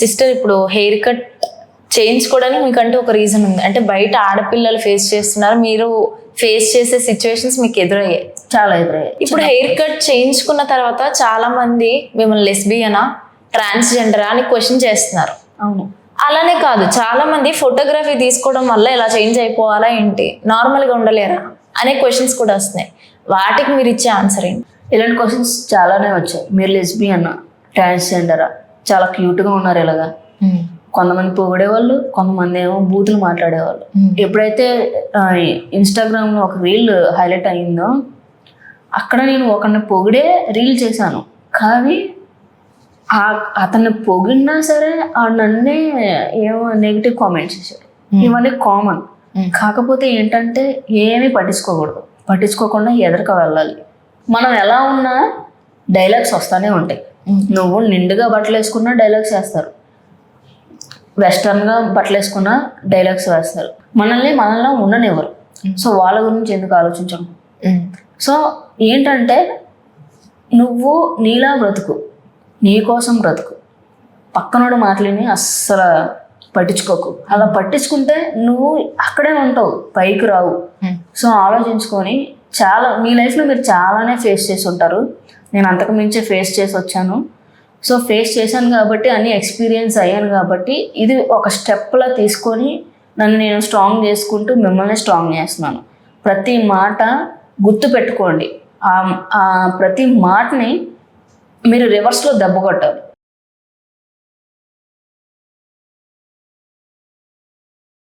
Sister ఇప్పుడు hair cut చేయించుకోవడానికి మీకంటూ ఒక రీజన్ ఉంది, అంటే బయట ఆడపిల్లలు ఫేస్ చేస్తున్నారు, మీరు ఫేస్ చేసే సిచ్యువేషన్స్ మీకు ఎదురయ్యాయి, చాలా ఎదురయ్యాయి. ఇప్పుడు హెయిర్ కట్ చేయించుకున్న తర్వాత చాలా మంది మిమ్మల్ని లెస్బియనా ట్రాన్స్జెండరా అని క్వశ్చన్ చేస్తున్నారు. అవును. అలానే కాదు, చాలా మంది ఫోటోగ్రఫీ తీసుకోవడం వల్ల ఇలా చేంజ్ అయిపోవాలా ఏంటి, నార్మల్గా ఉండలేరా అనే క్వశ్చన్స్ కూడా వస్తున్నాయి. వాటికి మీరు ఇచ్చే ఆన్సర్ ఏంటి? ఇలాంటి క్వశ్చన్స్ చాలానే వచ్చాయి. మీరు లెస్బియన్, ట్రాన్స్జెండరా, చాలా క్యూట్గా ఉన్నారు ఇలాగా. కొంతమంది పొగిడేవాళ్ళు, కొంతమంది ఏమో బూతులు మాట్లాడేవాళ్ళు. ఎప్పుడైతే ఇన్స్టాగ్రామ్లో ఒక రీల్ హైలైట్ అయ్యిందో అక్కడ నేను ఒకరిని పొగిడే రీల్ చేశాను, కానీ అతన్ని పొగిడినా సరే నన్నే ఏమో నెగిటివ్ కామెంట్స్ చేశారు. ఇవన్నీ కామన్. కాకపోతే ఏంటంటే ఏమీ పట్టించుకోకూడదు, పట్టించుకోకుండా ఎదురుగా వెళ్ళాలి. మనం ఎలా ఉన్నా డైలాగ్స్ వస్తూనే ఉంటాయి. నువ్వు నిండుగా బట్టలు వేసుకున్నా డైలాగ్స్ వేస్తారు, వెస్టర్న్గా బట్టలు వేసుకున్నా డైలాగ్స్ వేస్తారు. మనల్ని ఉండనివ్వరు. సో వాళ్ళ గురించి ఎందుకు ఆలోచించడం? సో ఏంటంటే నువ్వు నీలా బ్రతుకు, నీ కోసం బ్రతుకు, పక్కనోడు మాటలని అస్సలు పట్టించుకోకు. అలా పట్టించుకుంటే నువ్వు అక్కడే ఉంటావు, పైకి రావు. సో ఆలోచించుకొని చాలా మీ లైఫ్లో మీరు చాలానే ఫేస్ చేసి ఉంటారు. నేను అంతకు మించి ఫేస్ చేసి వచ్చాను. సో ఫేస్ చేశాను కాబట్టి అన్ని ఎక్స్పీరియన్స్ అయ్యాను కాబట్టి ఇది ఒక స్టెప్లా తీసుకొని నన్ను నేను స్ట్రాంగ్ చేసుకుంటూ మిమ్మల్ని స్ట్రాంగ్ చేస్తున్నాను. ప్రతి మాట గుర్తు పెట్టుకోండి. ఆ ప్రతి మాటని మీరు రివర్స్లో దెబ్బ కొట్టాలి.